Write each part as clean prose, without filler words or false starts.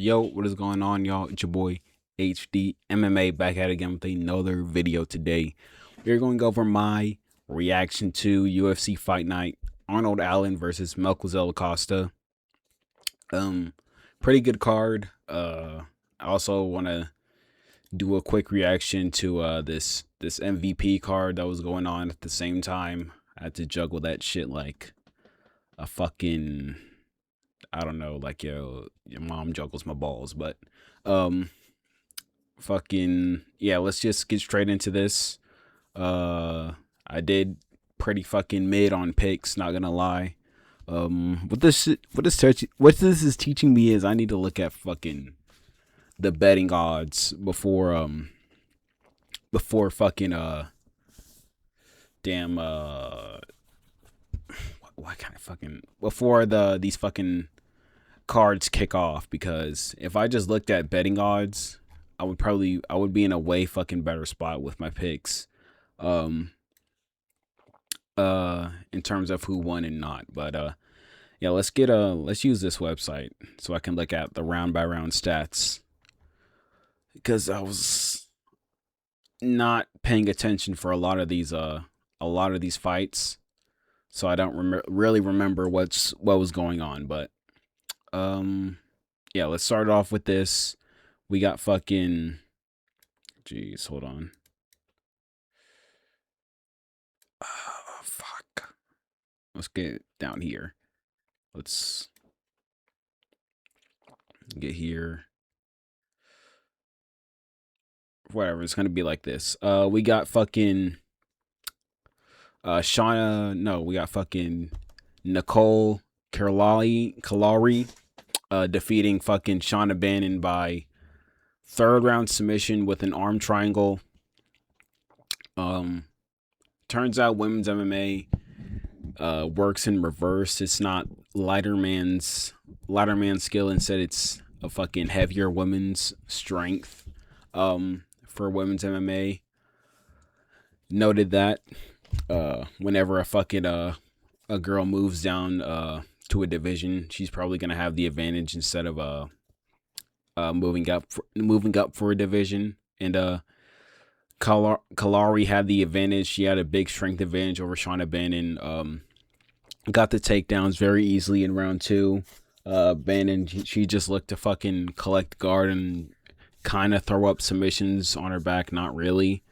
Yo, what is going on, y'all? It's your boy HD MMA back at it again with another video today. We're going to go over my reaction to UFC Fight Night, Arnold Allen versus MELQUIZAEL COSTA. Pretty good card. I also want to do a quick reaction to this MVP card that was going on at the same time. I had to juggle that shit like a fucking, I don't know, like your mom juggles my balls, but fucking yeah, let's just get straight into this. I did pretty fucking mid on picks, not gonna lie. What this is teaching me is I need to look at fucking the betting odds before fucking damn what kind of fucking before these fucking cards kick off, because if I just looked at betting odds, I would be in a way fucking better spot with my picks in terms of who won and not. But yeah, let's use this website so I can look at the round by round stats, because I was not paying attention for a lot of these fights, so I don't really remember what was going on. But yeah, let's start off with this. We got fucking, jeez, hold on. Oh, fuck. Let's get down here. Let's get here. Whatever, it's gonna be like this. We got fucking we got fucking Nicole Kalari defeating fucking Shauna Bannon by third round submission with an arm triangle. Turns out women's MMA works in reverse. It's not lighter man's skill. Instead, it's a fucking heavier woman's strength. For women's MMA, noted that whenever a fucking a girl moves down to a division, she's probably gonna have the advantage instead of moving up for a division. And Kalari had the advantage. She had a big strength advantage over Shauna Bannon. Got the takedowns very easily in round two. Bannon, she just looked to fucking collect guard and kind of throw up submissions on her back. Not really.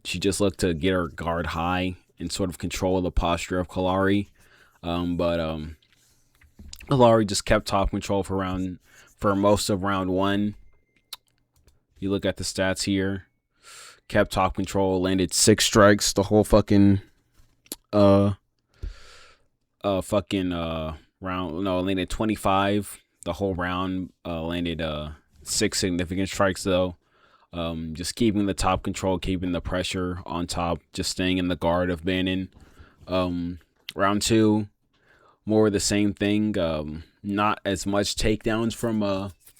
She just looked to get her guard high and sort of control the posture of Kalari. But Kalari just kept top control for most of round one. You look at the stats here. Kept top control, landed 6 strikes the whole fucking round. No, landed 25 the whole round. Landed 6 significant strikes though. Just keeping the top control, keeping the pressure on top, just staying in the guard of Bannon. Round two, more of the same thing. Not as much takedowns from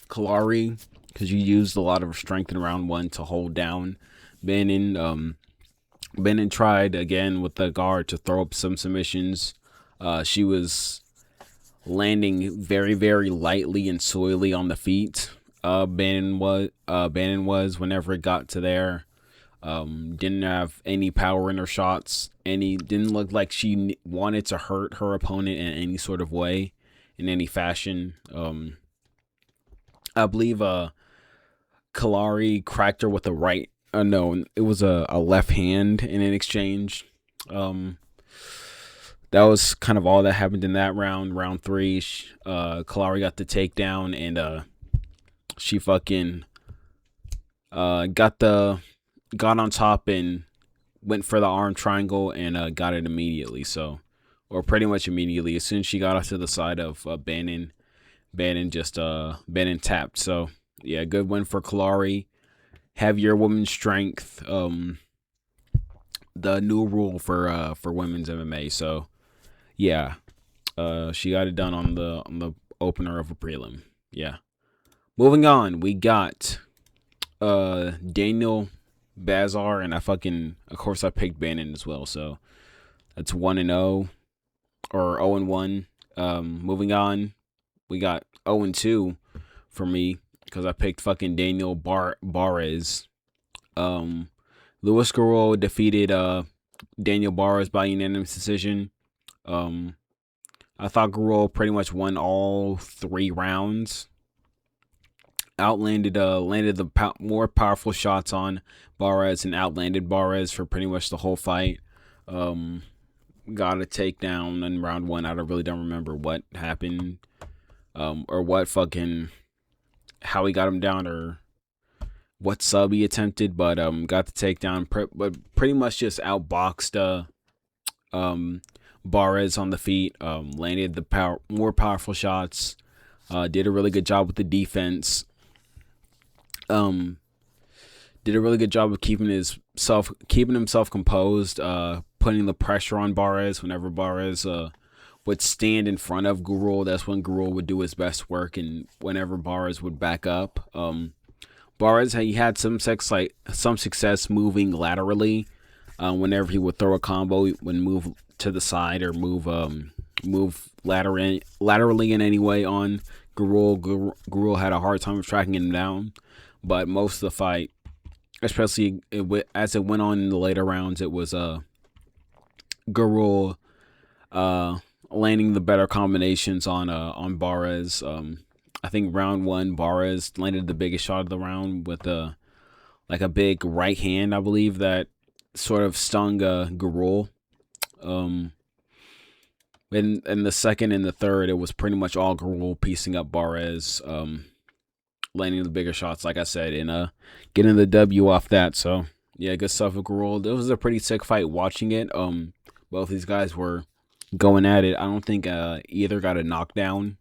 Kalari, because you used a lot of strength in round one to hold down Bannon. Bannon tried again with the guard to throw up some submissions. She was landing very, very lightly and soilly on the feet. Bannon was whenever it got to there. Didn't have any power in her shots. Didn't look like she wanted to hurt her opponent in any sort of way, in any fashion. I believe Kalari cracked her with a right. No, it was a left hand in an exchange. That was kind of all that happened in that round. Round three, Kalari got the takedown, and she fucking got on top and went for the arm triangle and got it immediately. So, or pretty much immediately, as soon as she got off to the side of Bannon tapped. So yeah, good win for Kalari. Heavier women's strength, the new rule for women's MMA. So yeah, she got it done on the opener of a prelim. Yeah. Moving on, we got Daniel Bazar, and of course I picked Bannon as well, so that's 1-0 or 0-1. Moving on, we got 0-2 for me because I picked fucking Daniel Barres. Luis Guerrero defeated Daniel Barres by unanimous decision. I thought Guerrero pretty much won all 3 rounds. Landed the more powerful shots on Barres and outlanded Barres for pretty much the whole fight. Got a takedown in round 1. I really don't remember what happened, or what fucking how he got him down or what sub he attempted, but got the takedown. But pretty much just outboxed Barres on the feet. Landed the more powerful shots. Did a really good job with the defense. Did a really good job of keeping himself composed, putting the pressure on Barres. Whenever Barres would stand in front of Guerrero, that's when Guerrero would do his best work, and whenever Barres would back up, Barres he had some success moving laterally. Whenever he would throw a combo, he would move to the side or move laterally in any way on Guerrero. Guerrero had a hard time tracking him down, but most of the fight, especially as it went on in the later rounds, it was Guerrero landing the better combinations on Barres. I think round 1, Barres landed the biggest shot of the round with a big right hand, I believe, that sort of stung Guerrero. In the second and the third, it was pretty much all Guerrero piecing up Barres, landing the bigger shots, like I said, and getting the W off that. So yeah, good stuff with Guerrero. It was a pretty sick fight watching it. Both these guys were going at it. I don't think either got a knockdown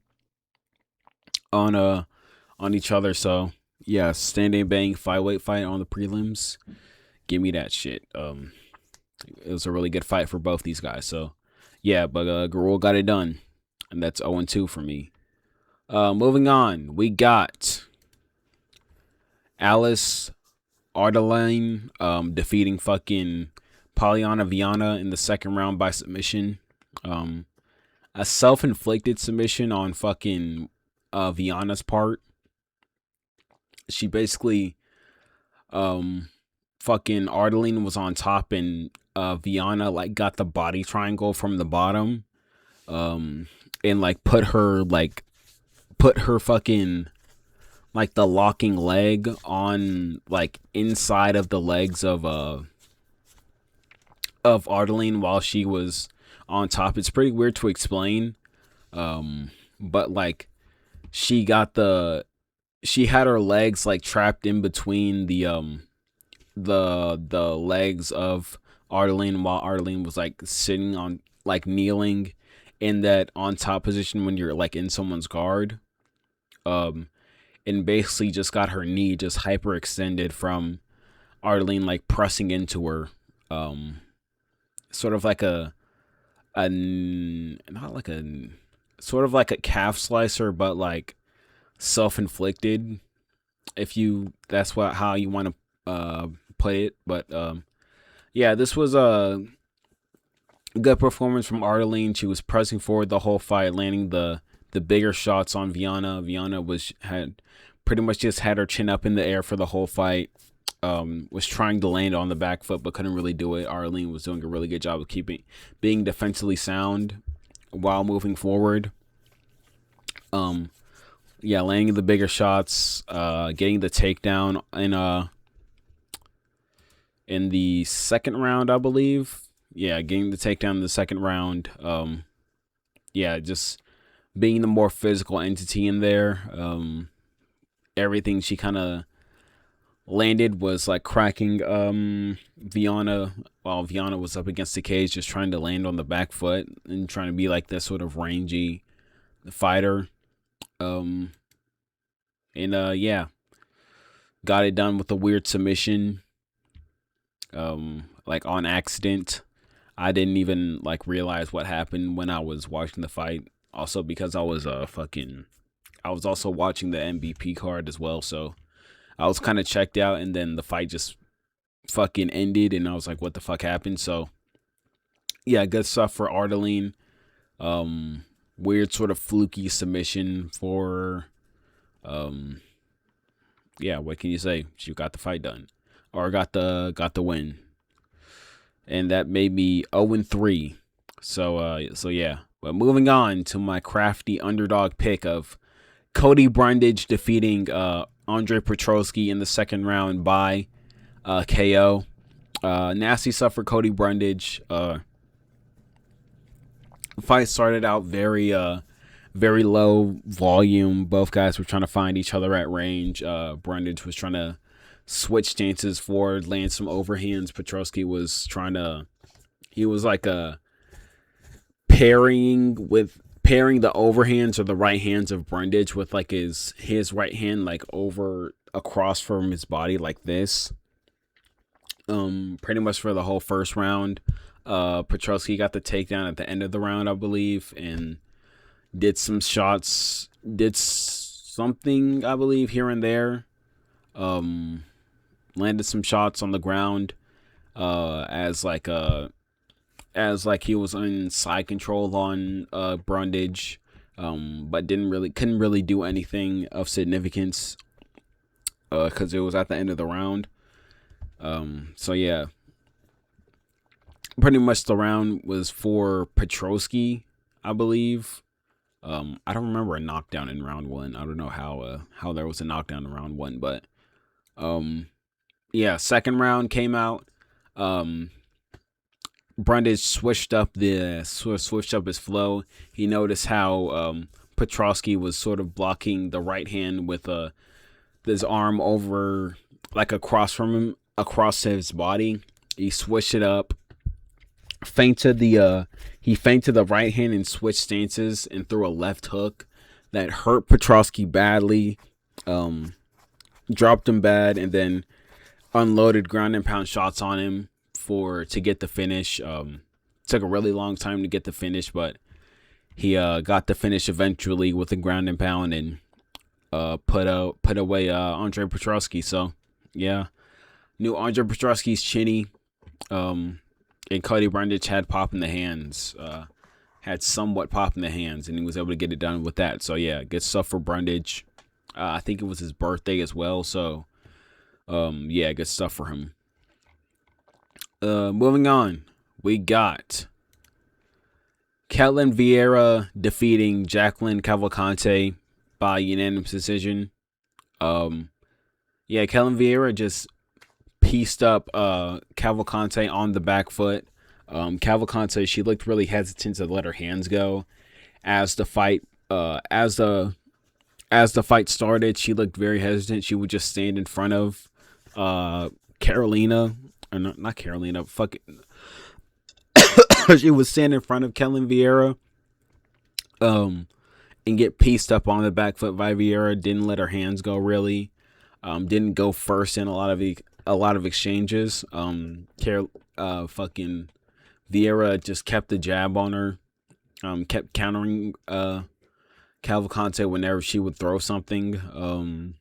on each other. So yeah, standing bang flyweight fight on the prelims. Give me that shit. It was a really good fight for both these guys. So yeah, but Guerrero got it done, and that's 0-2 for me. Moving on, we got Alice Ardaline defeating fucking Polyana Viana in the second round by submission. A self-inflicted submission on fucking Viana's part. She basically fucking Ardaline was on top, and Viana got the body triangle from the bottom, and put her fucking the locking leg on inside of the legs of Ardaline while she was on top. It's pretty weird to explain, but she had her legs trapped in between the legs of Ardaline while Ardaline was sitting on kneeling in that on top position when you're in someone's guard, and basically just got her knee just hyperextended from Ardaline pressing into her, sort of sort of like a calf slicer, but self-inflicted, that's how you want to play it. But yeah, this was a good performance from Ardaline. She was pressing forward the whole fight, landing the bigger shots on Viana. Viana had pretty much just had her chin up in the air for the whole fight. Was trying to land on the back foot but couldn't really do it. Ardaline was doing a really good job of being defensively sound while moving forward. Yeah, landing the bigger shots, getting the takedown in the second round, I believe. Yeah, getting the takedown in the second round. Yeah, just being the more physical entity in there. Everything she kind of landed was cracking Viana while Viana was up against the cage, just trying to land on the back foot and trying to be this sort of rangy fighter. Yeah, got it done with a weird submission, on accident. I didn't even realize what happened when I was watching the fight. Also because I was also watching the MVP card as well, so I was kind of checked out, and then the fight just fucking ended, and I was like, what the fuck happened? So yeah, good stuff for Ardaline. Weird sort of fluky submission for Yeah, what can you say? She got the fight done, or got the win, and that made me 0-3. So yeah. But moving on to my crafty underdog pick of Cody Brundage defeating Andre Petrosky in the second round by KO. Nasty stuff for Cody Brundage. Fight started out very low volume. Both guys were trying to find each other at range. Brundage was trying to switch stances forward, land some overhands. Petrosky was he was like pairing the overhands or the right hands of Brundage with like his right hand like over across from his body like this. Pretty much for the whole first round. Petrosky got the takedown at the end of the round, I believe, and did some shots, did something, I believe, here and there. Landed some shots on the ground, as like he was in side control on Brundage, but couldn't really do anything of significance, because it was at the end of the round. So yeah, pretty much the round was for Petrosky, I believe. I don't remember a knockdown in round one. I don't know how there was a knockdown in round one, but yeah, second round came out. Brundage switched up his flow. He noticed how Petrosky was sort of blocking the right hand with his arm over like across from him, across his body. He switched it up. He feinted the right hand and switched stances and threw a left hook that hurt Petrosky badly, dropped him bad, and then unloaded ground and pound shots on him to get the finish. Took a really long time to get the finish, but he got the finish eventually with the ground and pound and put away Andre Petrosky. So yeah, knew Andre Petrosky's chinny. And Cody Brundage had pop in the hands, had somewhat pop in the hands, and he was able to get it done with that. So yeah, good stuff for Brundage. I think it was his birthday as well, so yeah, good stuff for him. Moving on, we got Ketlen Vieira defeating Jacqueline Cavalcante by unanimous decision. Yeah, Ketlen Vieira just pieced up Cavalcante on the back foot. Cavalcante, she looked really hesitant to let her hands go as the fight started. She looked very hesitant. She would just stand in front of Carolina, or not Carolina, she would stand in front of Ketlen Vieira and get pieced up on the back foot by Vieira. Didn't let her hands go really. Didn't go first in a lot of exchanges. Fucking Vieira just kept the jab on her. Kept countering Cavalcante whenever she would throw something.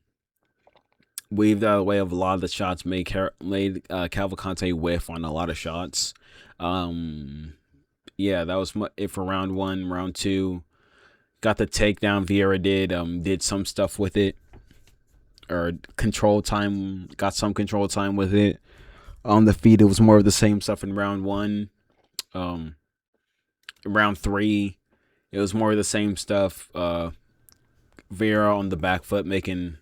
Weaved out of the way of a lot of the shots, made Cavalcante whiff on a lot of shots. Yeah, that was it for round one. Round two, got the takedown. Vieira did some stuff with it, or got some control time with it. On the feet, it was more of the same stuff in round one. Round three, it was more of the same stuff. Vieira on the back foot, making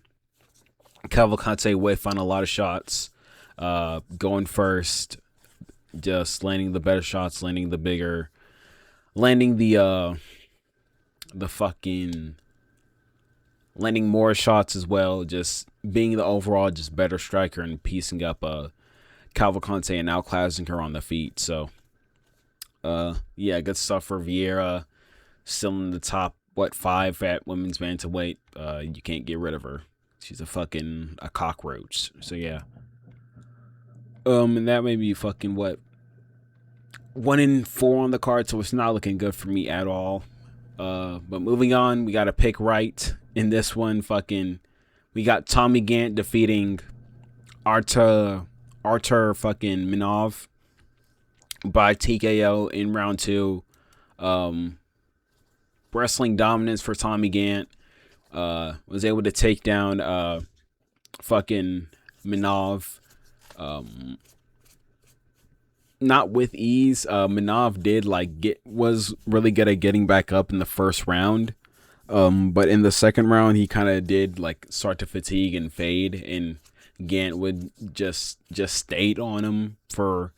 Cavalcante whiff on a lot of shots. Going first, just landing the better shots, landing more shots as well, just being the overall just better striker and piecing up Cavalcante and outclassing her on the feet. So yeah, good stuff for Vieira. Still in the top 5 at women's bantamweight. You can't get rid of her. She's a cockroach. So yeah. And that may be 1-4 on the card, so it's not looking good for me at all. But moving on, we got to pick right in this one. We got Tommy Gant defeating Artur Minov by TKO in round two. Wrestling dominance for Tommy Gant. Was able to take down fucking Minov. Not with ease. Minov did was really good at getting back up in the first round. But in the second round, he kind of did like start to fatigue and fade, and Gant would just stayed on him for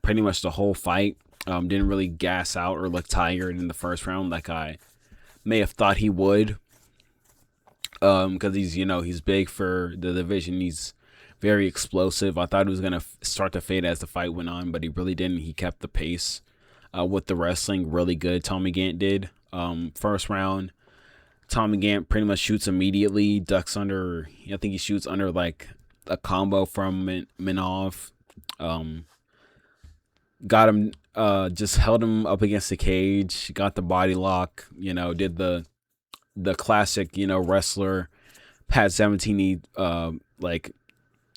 pretty much the whole fight. Didn't really gas out or look tired in the first round like I may have thought he would. Because he's big for the division. He's very explosive. I thought he was gonna start to fade as the fight went on, but he really didn't. He kept the pace with the wrestling really good. Tommy Gant did. First round, Tommy Gant pretty much shoots immediately, ducks under. I think he shoots under like a combo from Minov. Got him. Just held him up against the cage. Got the body lock. Did the classic, wrestler Pat 17 like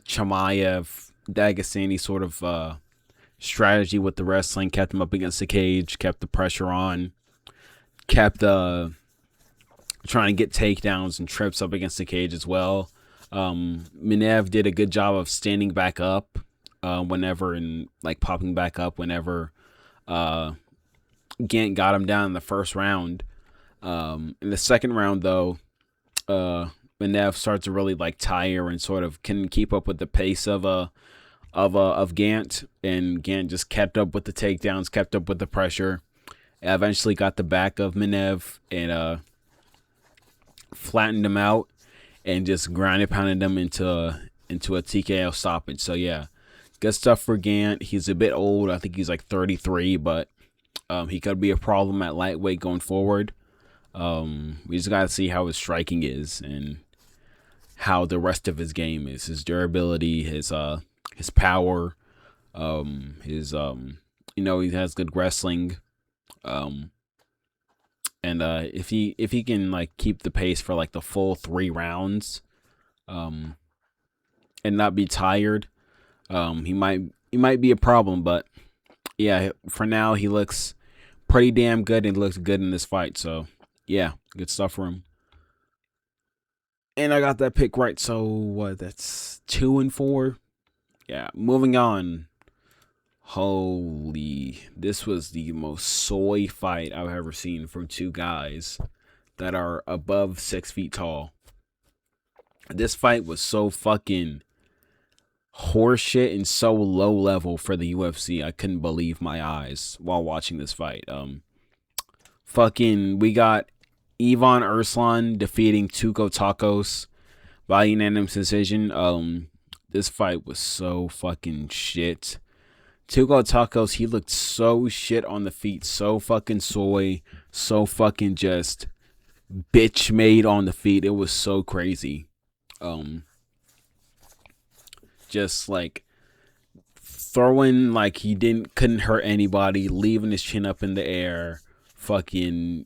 Chimaev, Dagestani sort of strategy with the wrestling. Kept him up against the cage, kept the pressure on, kept trying to get takedowns and trips up against the cage as well. Minev did a good job of standing back up whenever, and like popping back up whenever Gant got him down in the first round. In the second round, though, Minev starts to really like tire and sort of can keep up with the pace of Gant, and Gant just kept up with the takedowns, kept up with the pressure. Eventually got the back of Minev and flattened him out and just grounded pounded him into a TKO stoppage. So yeah, good stuff for Gant. He's a bit old. I think he's like 33, but he could be a problem at lightweight going forward. We just gotta see how his striking is and how the rest of his game is. His durability, his power, his he has good wrestling. And if he can like keep the pace for like the full 3 rounds, and not be tired, he might be a problem. But yeah, for now he looks pretty damn good and looks good in this fight. So yeah, good stuff for him. And I got that pick right. So what? That's 2-4. Yeah, moving on. Holy, this was the most soy fight I've ever seen from two guys that are above 6 feet tall. This fight was so fucking horseshit and so low level for the UFC. I couldn't believe my eyes while watching this fight. We got Ivan Erslan defeating Tuco Tacos by unanimous decision. This fight was so fucking shit. Tuco Tacos, he looked so shit on the feet, so fucking soy, so fucking just bitch made on the feet. It was so crazy. Just like throwing like he couldn't hurt anybody, leaving his chin up in the air, fucking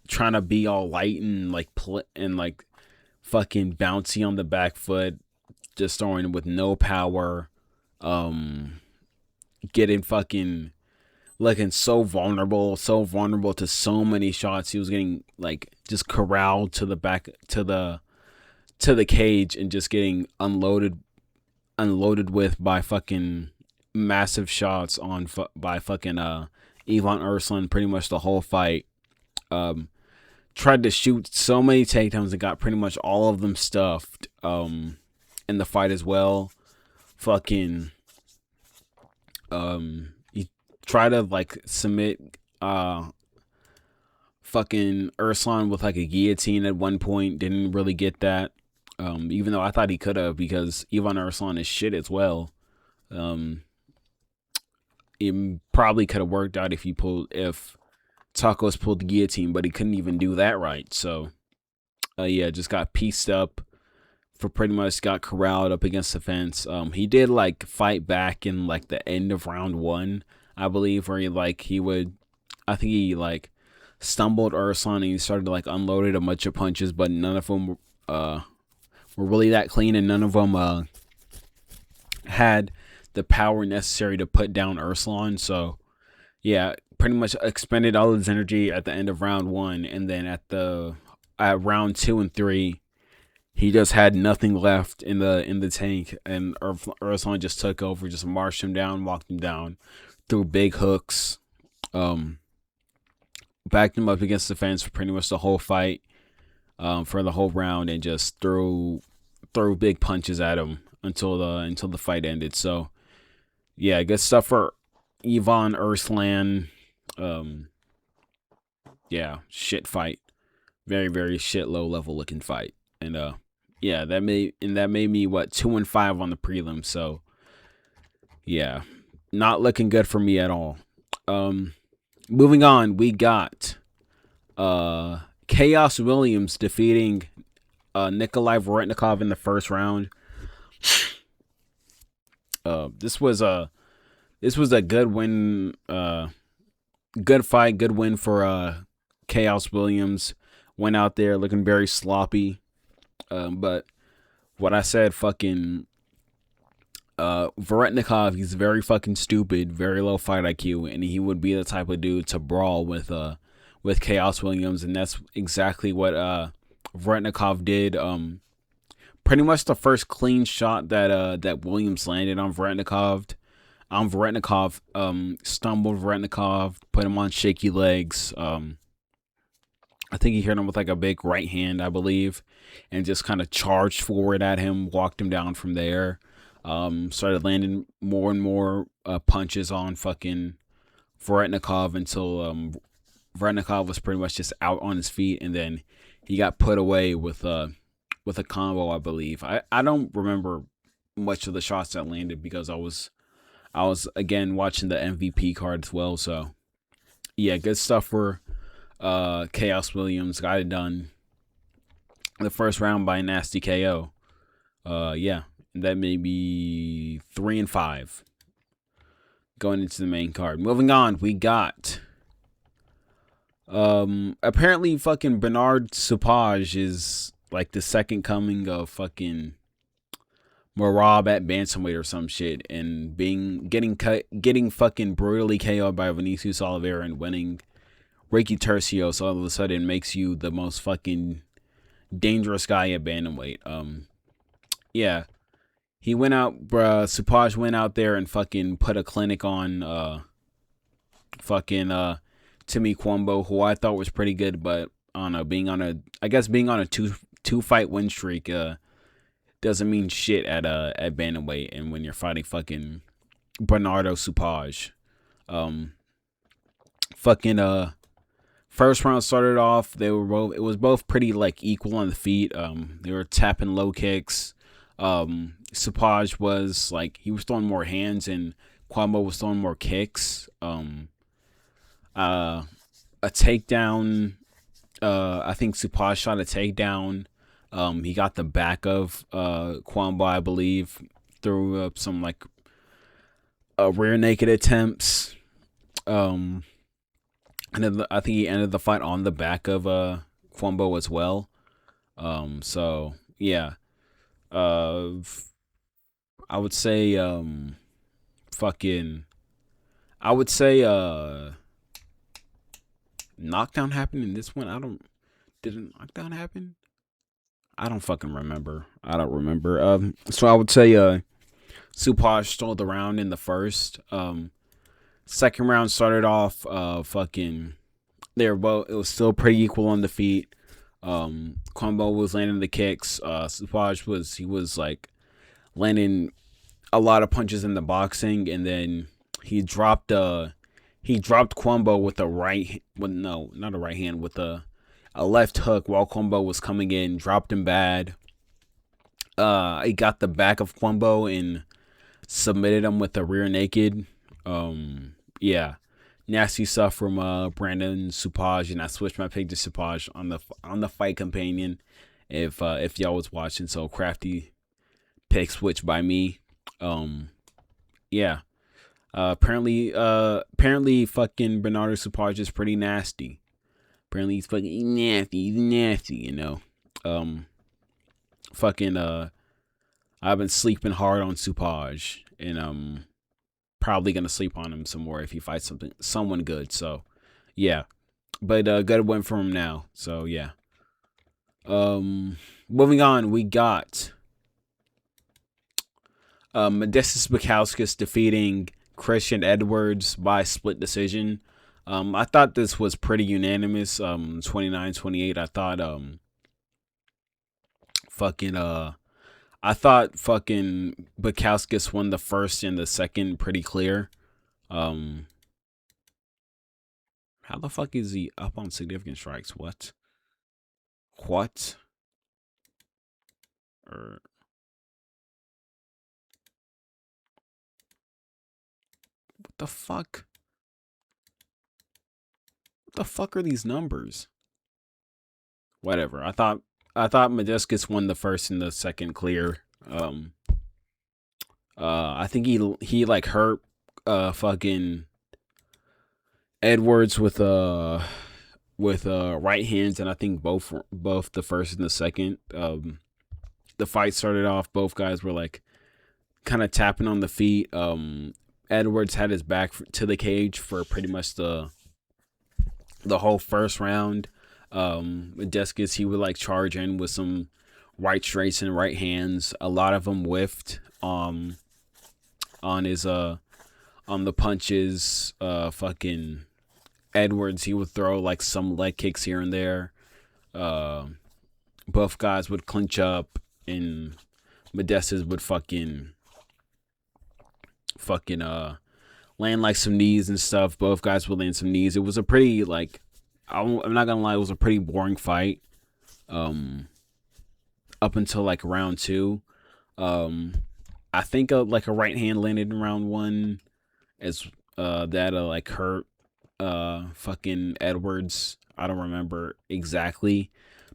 trying to be all light and like fucking bouncy on the back foot, just throwing with no power, getting fucking looking so vulnerable to so many shots. He was getting like just corralled to the back to the cage and just getting unloaded with by fucking massive shots by fucking Ivan Erslan pretty much the whole fight. Tried to shoot so many takedowns and got pretty much all of them stuffed in the fight as well. Fucking he tried to like submit fucking Erslan with like a guillotine at one point. Didn't really get that. Even though I thought he could have, because Ivan Erslan is shit as well. It probably could have worked out if Tacos pulled the guillotine, but he couldn't even do that right. So yeah, just got pieced up for pretty much got corralled up against the fence. He did like fight back in like the end of round 1, I believe, where I think he like stumbled Erslan and he started to like unloaded a bunch of punches, but none of them were really that clean, and none of them had the power necessary to put down Erslan. So yeah, pretty much expended all his energy at the end of round 1, and then at the at round 2 and 3, he just had nothing left in the tank, and Ruslan just took over, just marched him down, walked him down, threw big hooks, backed him up against the fence for pretty much the whole fight, for the whole round, and just threw big punches at him until the fight ended. So yeah, good stuff for Ivan Ruslan. Yeah, shit fight. Very, very shit low level looking fight. And yeah, that made me what, 2-5 on the prelim. So yeah, not looking good for me at all. Moving on, we got Chaos Williams defeating Nikolai Voretnikov in the first round. This was a good win, good fight, good win for Chaos Williams. Went out there looking very sloppy, but what I said, fucking Voretnikov, he's very fucking stupid, very low fight IQ, and he would be the type of dude to brawl with Chaos Williams, and that's exactly what Voretnikov did. Pretty much the first clean shot that Williams landed on Voretnikov. Stumbled Voretnikov, put him on shaky legs. I think he hit him with like a big right hand, I believe, and just kind of charged forward at him, walked him down from there. Started landing more and more punches on fucking Voretnikov until Voretnikov was pretty much just out on his feet, and then he got put away with a combo, I believe. I don't remember much of the shots that landed because I was again watching the MVP card as well. So yeah, good stuff for Chaos Williams. Got it done the first round by nasty KO. Yeah, that may be 3-5 going into the main card. Moving on, we got apparently fucking Bernard Supaj is like the second coming of fucking Marab at bantamweight or some shit, and getting fucking brutally KO'd by Vinicius Oliveira and winning Ricky Tercios all of a sudden makes you the most fucking dangerous guy at bantamweight. Yeah, he went out, Supaj went out there and fucking put a clinic on fucking Timmy Kwambo, who I thought was pretty good, but being on a two fight win streak doesn't mean shit at bantamweight, and when you're fighting fucking Bernardo Supaj. Fucking first round started off, it was both pretty like equal on the feet. They were tapping low kicks. Supaj was like, he was throwing more hands and Kwambo was throwing more kicks. A takedown, I think Supaj shot a takedown. He got the back of Kwambo, I believe, through some like rear naked attempts. And then I think he ended the fight on the back of Kwambo as well. So yeah, I would say knockdown happened in this one. Didn't knockdown happen? I don't fucking remember. So I would say Supaj stole the round in the first. Second round started off fucking, it was still pretty equal on the feet. Kwambo was landing the kicks. Supaj was like landing a lot of punches in the boxing, and then he dropped Kwambo with a left hook while Kwambo was coming in, dropped him bad. He got the back of Kwambo and submitted him with a rear naked. Yeah, nasty stuff from Brandon Supaj, and I switched my pick to Supaj on the fight companion if y'all was watching. So crafty pick switch by me. Yeah. Apparently fucking Bernardo Supaj is pretty nasty. Apparently he's fucking nasty, you know. I've been sleeping hard on Supaj, and probably gonna sleep on him some more if he fights someone good. So yeah, but good win for him now. So yeah. Moving on, we got Modestus Bukauskas defeating Christian Edwards by split decision. I thought this was pretty unanimous. 29-28. Fucking I thought fucking Bukauskas won the first and the second pretty clear. How the fuck is he up on significant strikes? What? Or what the fuck? What the fuck are these numbers? Whatever. I thought Modestus won the first and the second clear. I think he like hurt fucking Edwards with right hands, and I think both the first and the second. The fight started off, both guys were like kind of tapping on the feet. Edwards had his back to the cage for pretty much the whole first round. Modestus, he would like charge in with some right straights and right hands. A lot of them whiffed on his on the punches. Fucking Edwards, he would throw like some leg kicks here and there. Both guys would clinch up, and Modestus would fucking land like some knees and stuff. Both guys would land some knees. It was a pretty like, I'm not gonna lie, it was a pretty boring fight. Up until like round 2. I think like a right hand landed in round 1 as that like hurt fucking Edwards. I don't remember exactly,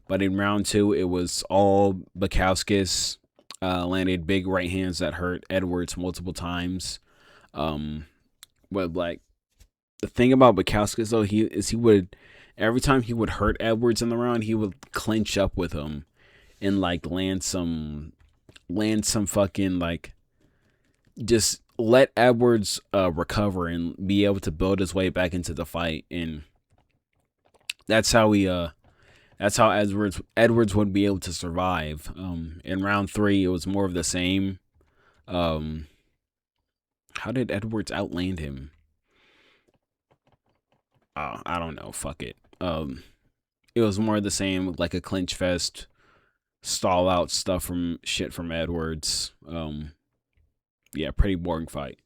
but in round 2 it was all Bukauskas landed big right hands that hurt Edwards multiple times. But like the thing about Bukauskas though, he would, every time he would hurt Edwards in the round, he would clinch up with him and like land some fucking like, just let Edwards recover and be able to build his way back into the fight. And that's how Edwards would be able to survive. In round 3 it was more of the same. How did Edwards outland him? I don't know, fuck it. It was more of the same, like a clinch fest, stall out stuff from Edwards. Yeah, pretty boring fight.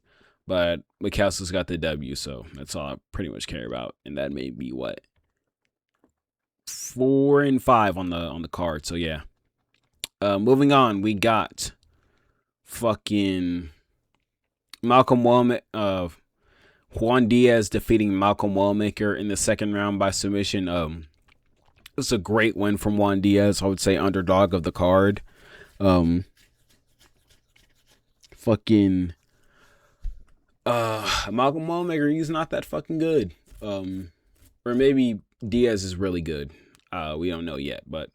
But Bukauskas got the W, so that's all I pretty much care about. And that may be what, 4 and 5 on the card. So yeah. Moving on, we got fucking Juan Diaz defeating Malcolm Wellmaker in the second round by submission. It's a great win from Juan Diaz. I would say underdog of the card. Fucking Malcolm Wellmaker, he's not that fucking good. Or maybe Diaz is really good. We don't know yet, but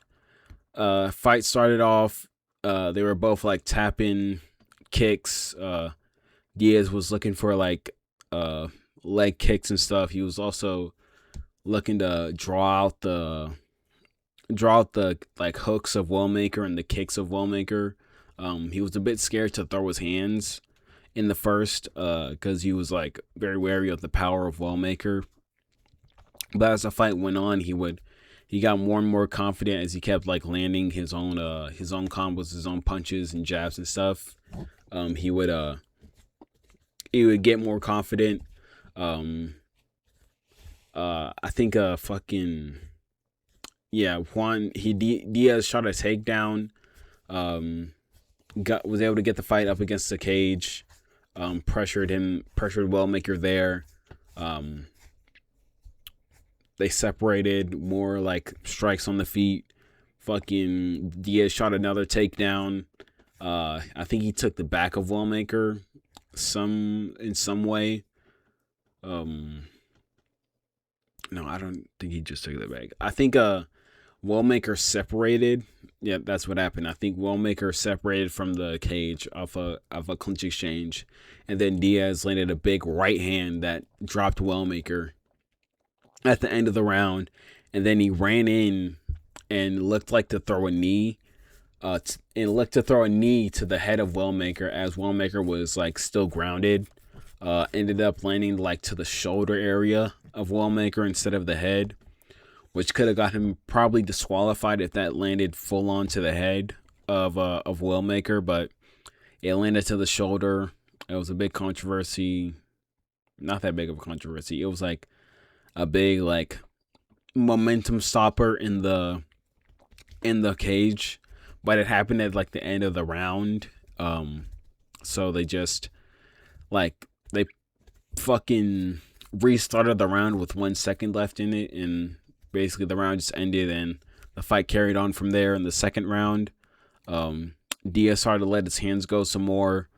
fight started off. They were both like tapping kicks. Diaz was looking for like leg kicks and stuff. He was also looking to draw out the like hooks of Wellmaker and the kicks of Wellmaker. He was a bit scared to throw his hands in the first because he was like very wary of the power of Wellmaker. But as the fight went on, he got more and more confident as he kept like landing his own combos, his own punches and jabs and stuff. He would get more confident. I think fucking yeah, Diaz shot a takedown. Was able to get the fight up against the cage. Pressured Wellmaker there. They separated, more like strikes on the feet. Fucking Diaz shot another takedown. I think he took the back of Wellmaker in some way. No, I don't think he just took the back. I think Wellmaker separated. Yeah, that's what happened. I think Wellmaker separated from the cage off a clinch exchange, and then Diaz landed a big right hand that dropped Wellmaker at the end of the round, and then he ran in and looked like to throw a knee. And looked to throw a knee to the head of Wellmaker as Wellmaker was like still grounded. Ended up landing like to the shoulder area of Wellmaker instead of the head, which could have got him probably disqualified if that landed full on to the head of Wellmaker, but it landed to the shoulder. It was a big controversy. Not that big of a controversy. It was like a big like momentum stopper in the cage, but it happened at like the end of the round. So they just like they fucking restarted the round with 1 second left in it, and basically the round just ended and the fight carried on from there. In the second round, Diaz started to let his hands go some more.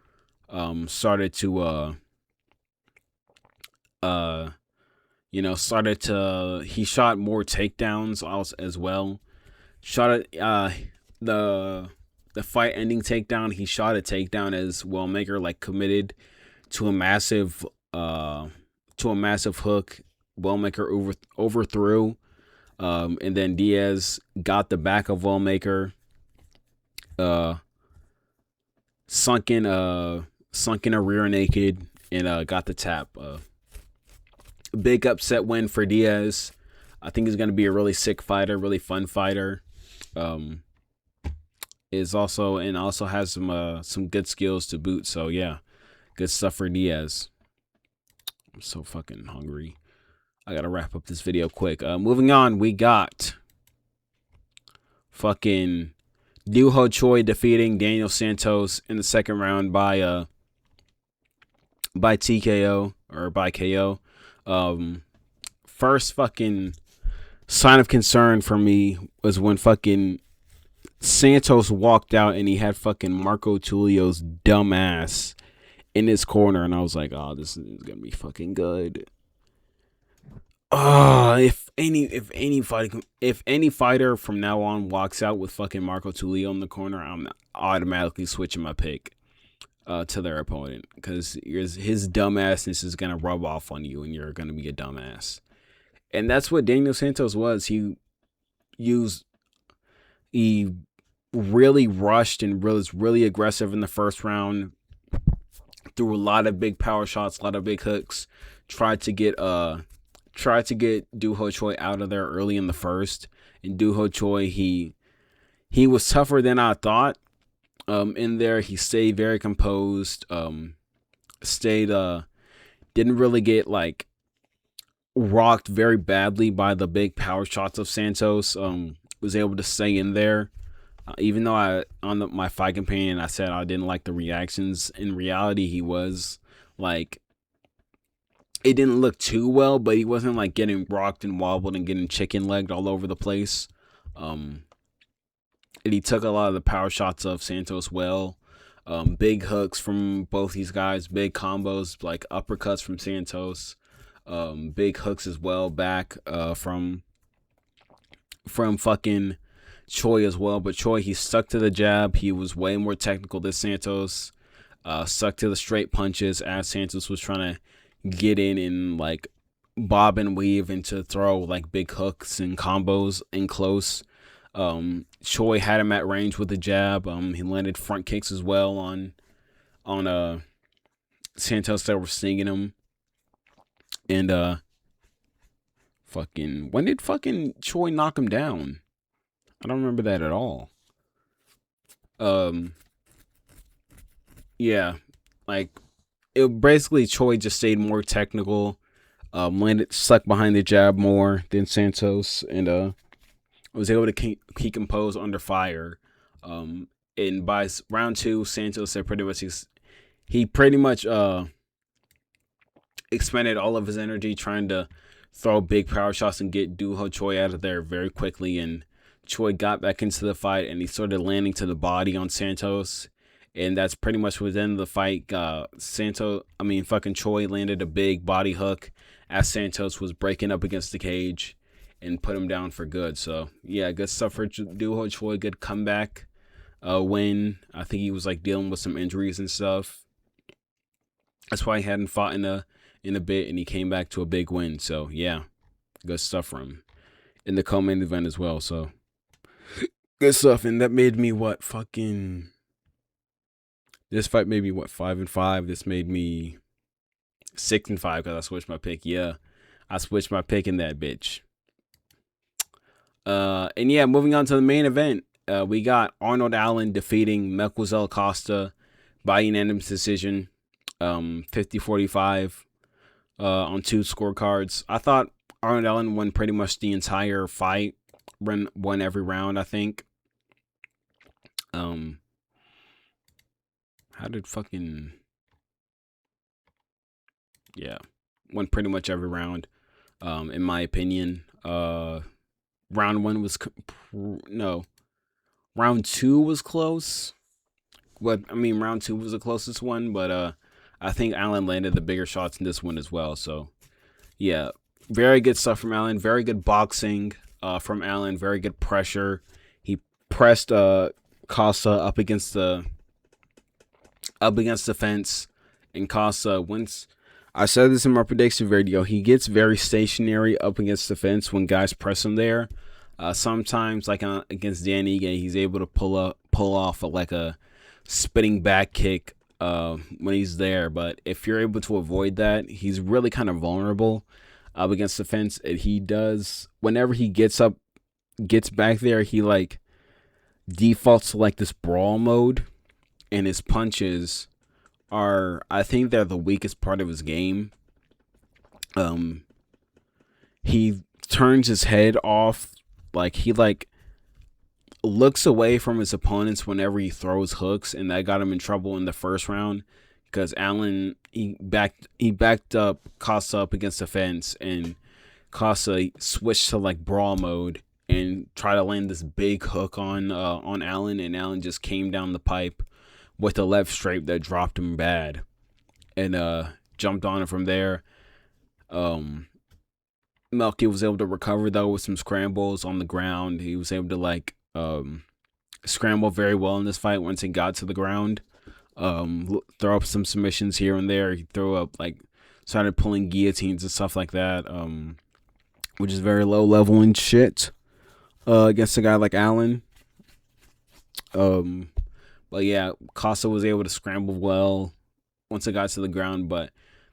Started to he shot more takedowns as well. Shot at the fight ending takedown. He shot a takedown as Wellmaker like committed to a massive hook. Wellmaker overthrew, and then Diaz got the back of Wellmaker, sunk in a rear naked, and got the tap. Big upset win for Diaz. I think he's gonna be a really sick fighter, really fun fighter. Also has some good skills to boot. So yeah, good stuff for Diaz. I'm so fucking hungry. I gotta wrap up this video quick. Moving on, we got fucking Doo Ho Choi defeating Daniel Santos in the second round by TKO or by KO. First fucking sign of concern for me was when fucking Santos walked out and he had fucking Marco Tulio's dumb ass in his corner, and I was like, oh, this is gonna be fucking good. If any fighter from now on walks out with fucking Marco Tulio in the corner, I'm automatically switching my pick to their opponent, because his dumbassness is gonna rub off on you and you're gonna be a dumbass. And that's what Daniel Santos was. He really rushed and was really aggressive in the first round. Threw a lot of big power shots, a lot of big hooks. Tried to get Doo Ho Choi out of there early in the first. And Doo Ho Choi, he was tougher than I thought. In there, he stayed very composed. Didn't really get like rocked very badly by the big power shots of Santos. Was able to stay in there. Even though my fight companion, I said I didn't like the reactions. In reality, he was like, it didn't look too well, but he wasn't like getting rocked and wobbled and getting chicken legged all over the place. And he took a lot of the power shots of Santos well. Big hooks from both these guys, big combos like uppercuts from Santos, big hooks as well back from fucking Choi as well. But Choi, he stuck to the jab. He was way more technical than Santos. Stuck to the straight punches as Santos was trying to get in and like bob and weave and to throw like big hooks and combos in close. Choi had him at range with the jab. He landed front kicks as well on Santos that were stinging him. And when did fucking Choi knock him down? I don't remember that at all. Yeah, like it basically Choi just stayed more technical, landed stuck behind the jab more than Santos, and was able to keep composed under fire. And by round two, Santos said he pretty much expended all of his energy trying to throw big power shots and get Doo Ho Choi out of there very quickly. And Choi got back into the fight and he started landing to the body on Santos. And that's pretty much within the fight. Choi landed a big body hook as Santos was breaking up against the cage and put him down for good. So yeah, good stuff for Doo Ho Choi. Good comeback win. I think he was like dealing with some injuries and stuff. That's why he hadn't fought in a bit, and he came back to a big win. So yeah, good stuff for him in the co-main event as well. So Good stuff. And that made me what fucking. This fight made me what 5-5. This made me 6-5 because I switched my pick. Yeah, I switched my pick in that bitch. And yeah, moving on to the main event. We got Arnold Allen defeating MELQUIZAEL COSTA by unanimous decision, 50-45 on 2 scorecards. I thought Arnold Allen won pretty much the entire fight, won every round, I think. How did fucking... Yeah, won pretty much every round, in my opinion. Round 1 was... No. Round 2 was close. Round 2 was the closest one, but I think Allen landed the bigger shots in this one as well. So, yeah, very good stuff from Allen. Very good boxing from Allen. Very good pressure. He pressed Costa up against the fence, and Costa, once I said this in my prediction video, he gets very stationary up against the fence when guys press him there. Sometimes, like against Dan Ige, he's able to pull off a spinning back kick when he's there. But if you're able to avoid that, he's really kind of vulnerable up against the fence. And he does, whenever he gets back there, he like defaults to like this brawl mode, and his punches are, I think they're the weakest part of his game. He turns his head off. Like, he like looks away from his opponents whenever he throws hooks, and that got him in trouble in the first round because Allen he backed up Costa up against the fence, and Costa switched to like brawl mode and tried to land this big hook on Allen, and Allen just came down the pipe with a left straight that dropped him bad, and jumped on it from there. Melky was able to recover though with some scrambles on the ground. He was able to like scramble very well in this fight once he got to the ground. Throw up some submissions here and there. He started pulling guillotines and stuff like that, which is very low level and shit against a guy like Allen. But yeah, Costa was able to scramble well once it got to the ground, but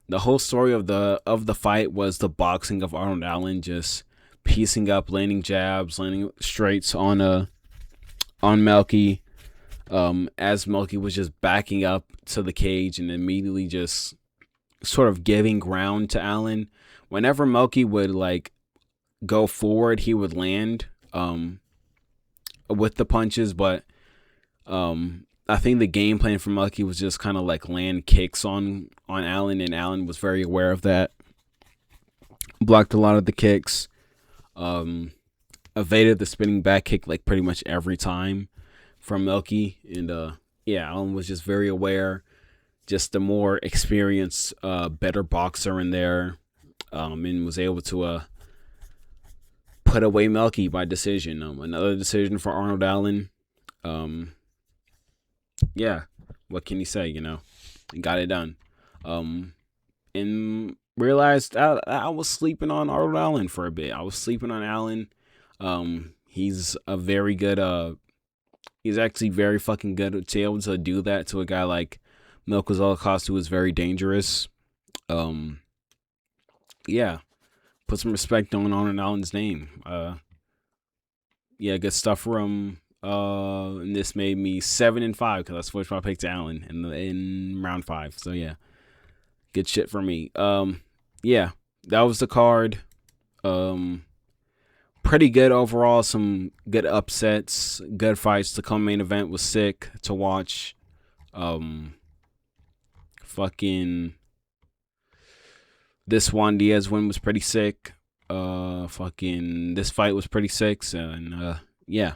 the whole story of the fight was the boxing of Arnold Allen, just piecing up, landing jabs, landing straights on Melky, as Melky was just backing up to the cage and immediately just sort of giving ground to Allen. Whenever Melky would like go forward, he would land with the punches, but I think the game plan for Melky was just kind of like land kicks on Allen, and Allen was very aware of that. Blocked a lot of the kicks, evaded the spinning back kick like pretty much every time from Melky, and yeah, Allen was just very aware, just the more experienced, better boxer in there, and was able to put away Melky by decision. Another decision for Arnold Allen. Yeah, what can you say, got it done. And realized I was sleeping on Arnold Allen for a bit. I was sleeping on Allen. He's a very good, he's actually very fucking good to be able to do that to a guy like MELQUIZAEL COSTA, who is very dangerous. Yeah, put some respect on Arnold Allen's name. Yeah, good stuff for him. And this made me 7-5 because I switched my pick to Allen in round 5. So yeah, good shit for me. Yeah, that was the card. Pretty good overall. Some good upsets, good fights. The main event was sick to watch. Fucking this Juan Diaz win was pretty sick. Fucking this fight was pretty sick, and yeah.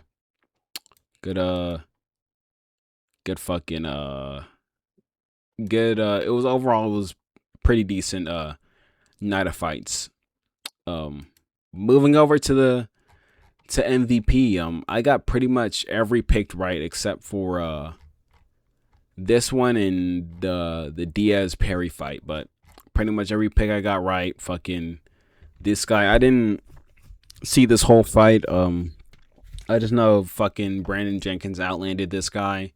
Good fucking, good, it was overall, it was pretty decent, night of fights. Moving over to MVP, I got pretty much every pick right except for, this one and the Diaz Perry fight, but pretty much every pick I got right. Fucking this guy, I didn't see this whole fight, I just know fucking Brandon Jenkins outlanded this guy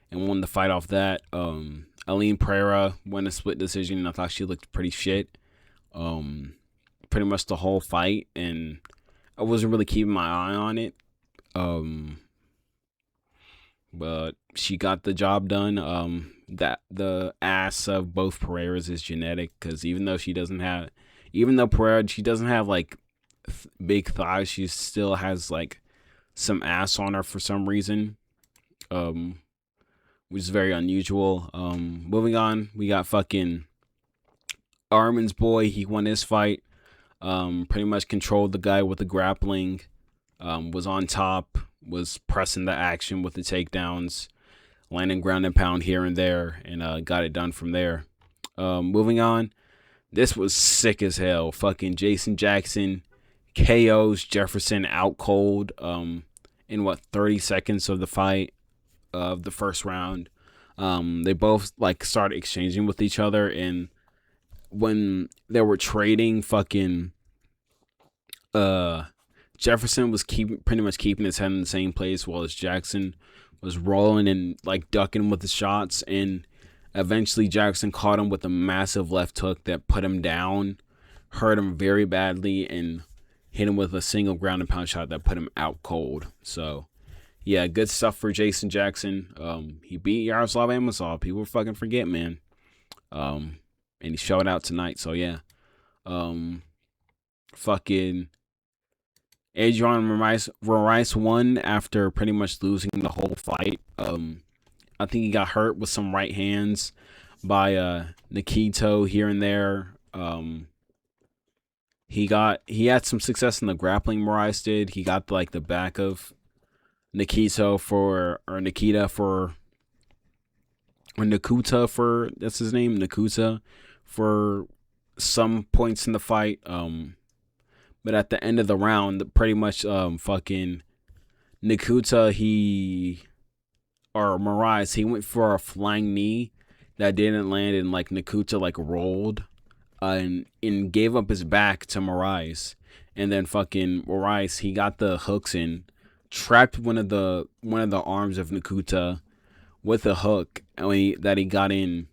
and won the fight off that. Aline Pereira won a split decision, and I thought she looked pretty shit. Pretty much the whole fight, and I wasn't really keeping my eye on it. But she got the job done. That the ass of both Pereiras is genetic, because even though Pereira, she doesn't have like big thighs, she still has like some ass on her for some reason, which is very unusual. Moving on, we got fucking Armin's boy. He won his fight. Pretty much controlled the guy with the grappling. Was on top. Was pressing the action with the takedowns, landing ground and pound here and there, and got it done from there. Moving on, this was sick as hell. Fucking Jason Jackson KOs Jefferson out cold in 30 seconds of the fight, of the first round. They both like started exchanging with each other, and when they were trading, fucking Jefferson was pretty much keeping his head in the same place, while Jackson was rolling and like ducking with the shots, and eventually Jackson caught him with a massive left hook that put him down, hurt him very badly, and hit him with a single ground and pound shot that put him out cold. So yeah, good stuff for Jason Jackson. He beat Yaroslav Amosov. People fucking forget, man. And he showed out tonight. So yeah, fucking Adrian Moraes won after pretty much losing the whole fight. I think he got hurt with some right hands by Nikito here and there. He had some success in the grappling. Moraes did. He got like the back of Nikita for that's his name, Nakuta, for some points in the fight. But at the end of the round, pretty much fucking Nakuta, Moraes, he went for a flying knee that didn't land, and like Nakuta like rolled and gave up his back to Moraes. And then fucking Moraes, he got the hooks in, trapped one of the arms of Nakuta with a hook that he got in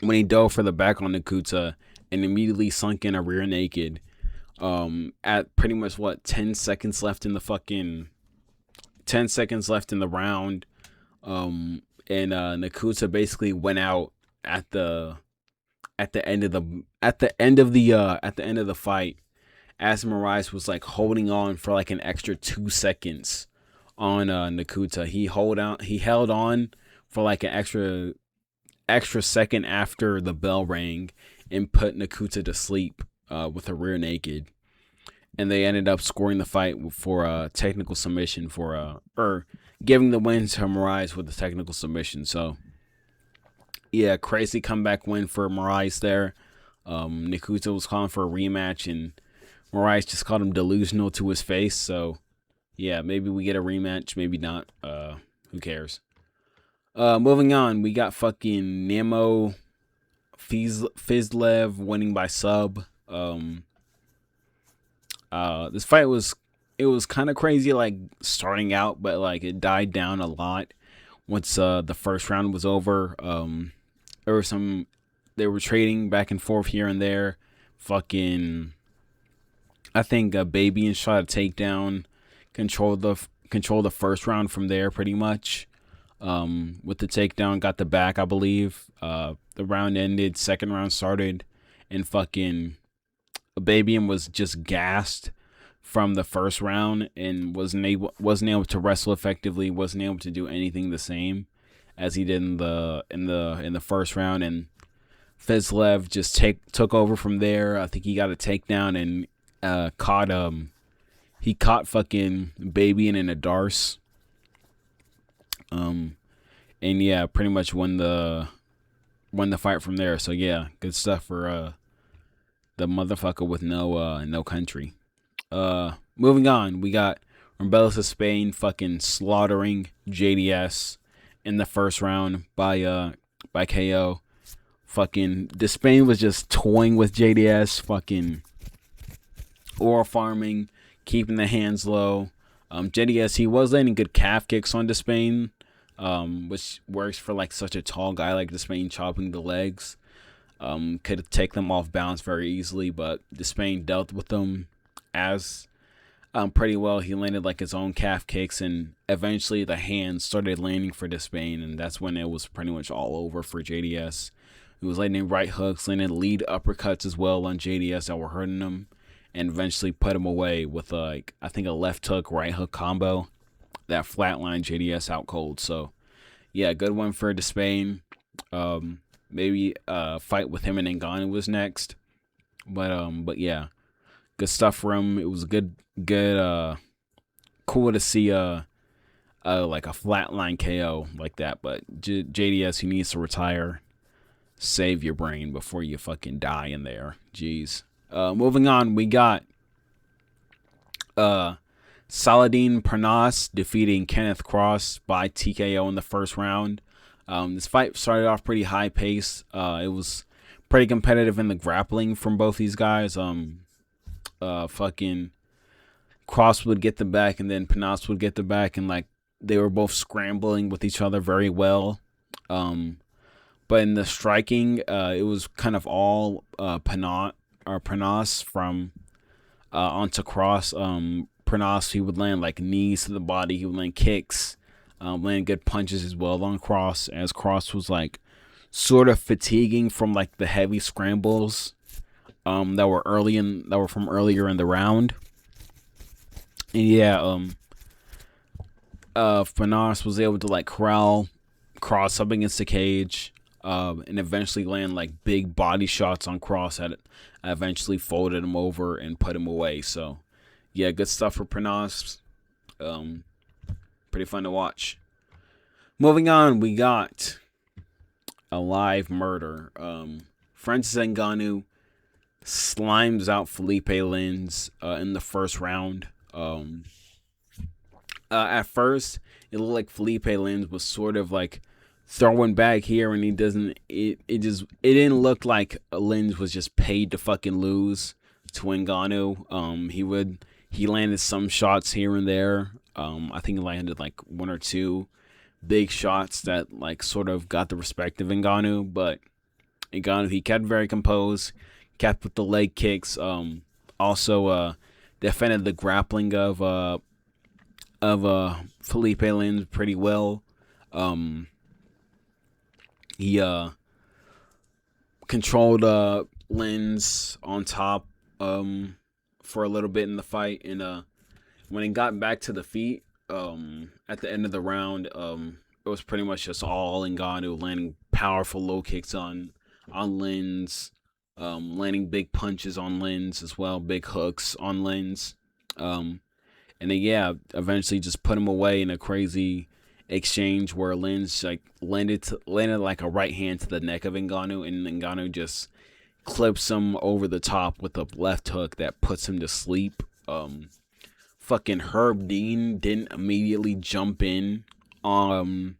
when he dove for the back on Nakuta, and immediately sunk in a rear naked. At pretty much 10 seconds left in the round. And Nakuta basically went out at the end of the fight, as Moraes was like holding on for like an extra 2 seconds on Nakuta. He held on for like an extra second after the bell rang, and put Nakuta to sleep with a rear naked. And they ended up scoring the fight for a technical submission or giving the win to Moraes with a technical submission. So yeah, crazy comeback win for Moraes there. Nakuta was calling for a rematch, and Moraes just called him delusional to his face. So yeah, maybe we get a rematch, maybe not. Who cares? Moving on, we got fucking Nemo Fizlev winning by sub. This fight was kind of crazy, like starting out, but like it died down a lot once the first round was over. They were trading back and forth here and there. Fucking, I think Baby and shot a takedown, controlled the first round from there pretty much. With the takedown, got the back, I believe. The round ended, second round started, and fucking Babian was just gassed from the first round and wasn't able to wrestle effectively, wasn't able to do anything the same as he did in the first round. And Fizlev just took over from there. I think he got a takedown and caught fucking Babian in a darce. And yeah, pretty much won the fight from there. So yeah, good stuff for the motherfucker with no country. Moving on, we got Rebellious of Spain fucking slaughtering JDS in the first round by KO. Fucking Despain was just toying with JDS, fucking oral farming, keeping the hands low. JDS, he was landing good calf kicks on Despain, which works for like such a tall guy like Despain, chopping the legs. Could take them off balance very easily, but Despain dealt with them as pretty well. He landed like his own calf kicks, and eventually the hands started landing for Despain, and that's when it was pretty much all over for JDS. He was landing right hooks, landing lead uppercuts as well on JDS that were hurting him, and eventually put him away with like I think a left hook, right hook combo that flatlined JDS out cold. So yeah, good one for Despain. Maybe fight with him and Ngannou was next, but yeah, good stuff for him. It was good, cool to see like a flatline KO like that. But JDS, he needs to retire. Save your brain before you fucking die in there. Jeez. Moving on, we got Saladin Pernas defeating Kenneth Cross by TKO in the first round. This fight started off pretty high pace. It was pretty competitive in the grappling from both these guys. Fucking Cross would get the back, and then Pernas would get the back, and like they were both scrambling with each other very well. But in the striking, it was kind of all Pernas from onto Cross. Pernas, he would land like knees to the body. He would land kicks, land good punches as well on Cross, as Cross was like sort of fatiguing from like the heavy scrambles that were from earlier in the round. And yeah, Pernas was able to like corral Cross up against the cage. And eventually land like big body shots on Cross that eventually folded him over and put him away. So yeah, good stuff for Pernas. Pretty fun to watch. Moving on, we got a live murder. Francis Ngannou slimes out Felipe Lins in the first round. At first, it looked like Felipe Lins was sort of like throwing back here, and he doesn't. It didn't look like Lins was just paid to fucking lose to Ngannou. He landed some shots here and there. I think he landed like one or two big shots that like sort of got the respect of Ngannou, but Ngannou, he kept very composed, kept with the leg kicks. Also defended the grappling of Felipe Lins pretty well. He controlled Lins on top for a little bit in the fight, and when he got back to the feet at the end of the round, it was pretty much just all Ngannou landing powerful low kicks on Lins, landing big punches on Lins as well, big hooks on Lins, and then yeah, eventually just put him away in a crazy exchange where Lins like landed like a right hand to the neck of Ngannou, and Ngannou just clips him over the top with a left hook that puts him to sleep. Fucking Herb Dean didn't immediately jump in on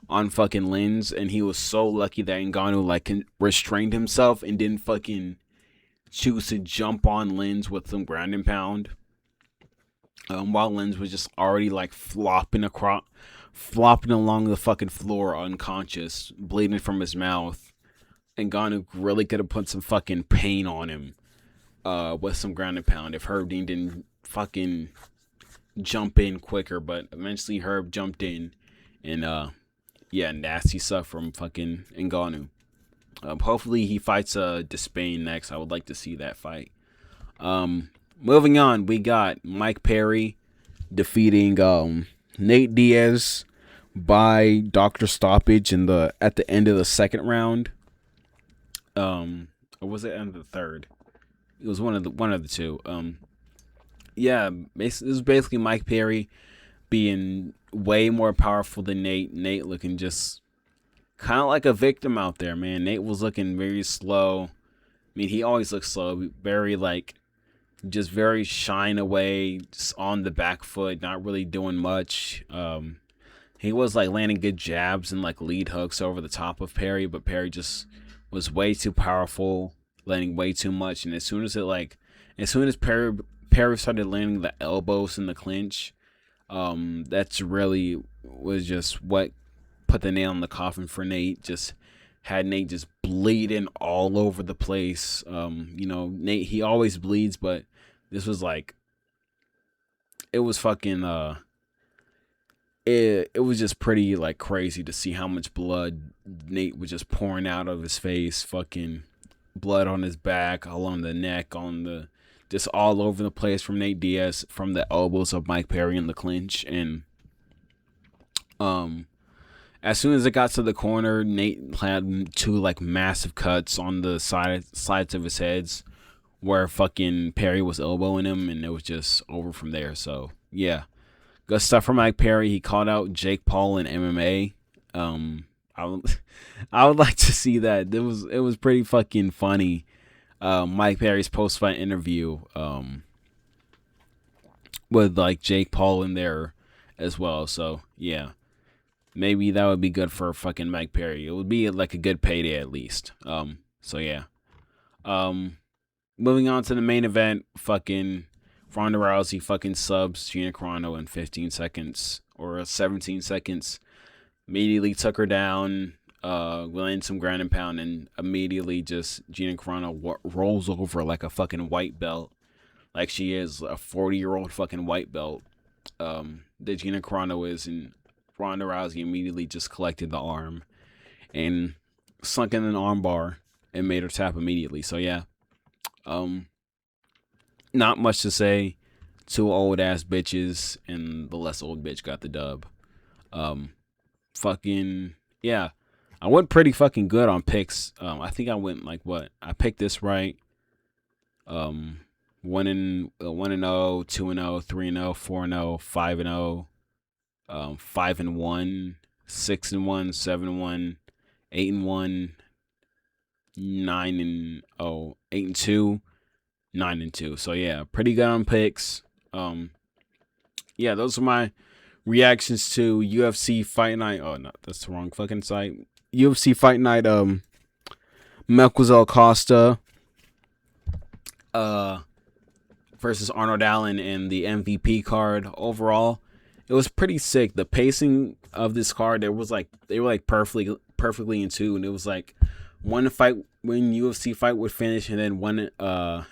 fucking Lins, and he was so lucky that Ngannou like restrained himself and didn't fucking choose to jump on Lins with some ground and pound. While Lins was just already like flopping along the fucking floor unconscious, bleeding from his mouth. And Ngannou really could have put some fucking pain on him with some ground and pound if Herb Dean didn't fucking jump in quicker. But eventually Herb jumped in, and yeah, nasty stuff from fucking Ngannou. Hopefully he fights Despain next. I would like to see that fight. Moving on, we got Mike Perry defeating Nate Diaz by doctor stoppage at the end of the second round. Or was it end of the third? It was one of the two. Yeah, it was basically Mike Perry being way more powerful than Nate. Nate looking just kind of like a victim out there, man. Nate was looking very slow. I mean, he always looks slow, very like just very shying away, just on the back foot, not really doing much. He was like landing good jabs and like lead hooks over the top of Perry, but Perry just was way too powerful, landing way too much. And as soon as Perry started landing the elbows in the clinch, That's really was just what put the nail in the coffin for Nate. Just had Nate just bleeding all over the place. Nate, he always bleeds, but this was like, it was fucking it was just pretty like crazy to see how much blood Nate was just pouring out of his face. Fucking blood on his back, along the neck, on the just all over the place from Nate Diaz, from the elbows of Mike Perry in the clinch. And as soon as it got to the corner, Nate had two like massive cuts on the sides of his heads where fucking Perry was elbowing him, and it was just over from there. So yeah, good stuff from Mike Perry. He called out Jake Paul in MMA. I would, I would like to see that. It was pretty fucking funny. Mike Perry's post fight interview, with like Jake Paul in there as well. So yeah, maybe that would be good for fucking Mike Perry. It would be like a good payday at least. So yeah. Moving on to the main event, fucking Ronda Rousey fucking subs Gina Carano in 15 seconds or 17 seconds. Immediately took her down, landed some ground and pound, and immediately just Gina Carano rolls over like a fucking white belt. Like she is a 40-year-old fucking white belt. That Gina Carano is, and Ronda Rousey immediately just collected the arm and sunk in an arm bar and made her tap immediately. So yeah. Not much to say. Two old ass bitches, and the less old bitch got the dub. Fucking yeah. I went pretty fucking good on picks. I think I went like what? I picked this right. 1-0, 2-0, 3-0, 4-0, 5-0, 5-1, 6-1, 7-1, 8-1, 9-0, 8-2, 9-2. So yeah, pretty good on picks. Yeah, those are my reactions to UFC Fight Night. Oh no, that's the wrong fucking site. UFC Fight Night. MELQUIZAEL COSTA. Versus Arnold Allen in the MVP card. Overall, it was pretty sick. The pacing of this card, they were like perfectly in tune. It was like one UFC fight would finish, and then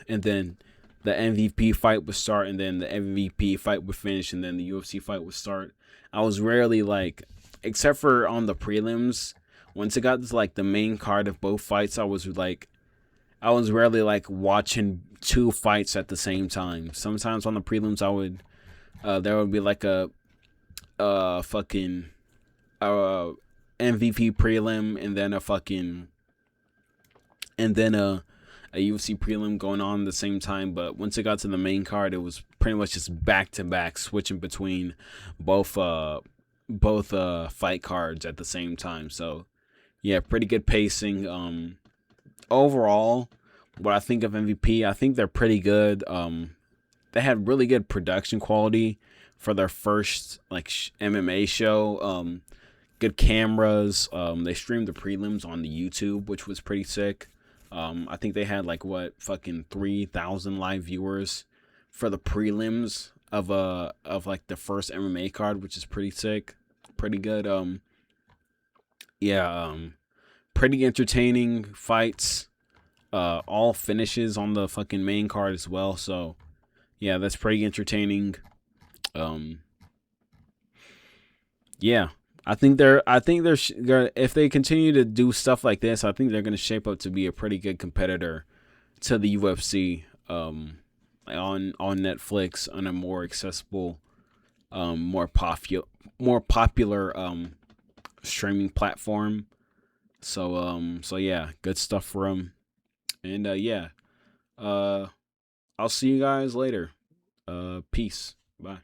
and then the MVP fight would start, and then the MVP fight would finish, and then the UFC fight would start. I was rarely like, except for on the prelims, once it got to like the main card of both fights, I was rarely like watching two fights at the same time. Sometimes on the prelims, there would be like a fucking MVP prelim, and then a UFC prelim going on at the same time. But once it got to the main card, it was pretty much just back to back, switching between both fight cards at the same time. So yeah, pretty good pacing. Overall, what I think of MVP, I think they're pretty good. They had really good production quality for their first like MMA show. Good cameras. They streamed the prelims on the YouTube, which was pretty sick. I think they had like 3,000 live viewers for the prelims of like the first MMA card, which is pretty sick, pretty good. Pretty entertaining fights. All finishes on the fucking main card as well. So yeah, that's pretty entertaining. Yeah. I think they're if they continue to do stuff like this, I think they're going to shape up to be a pretty good competitor to the UFC on Netflix, on a more accessible, more popular streaming platform. So yeah, good stuff for them. And I'll see you guys later. Peace. Bye.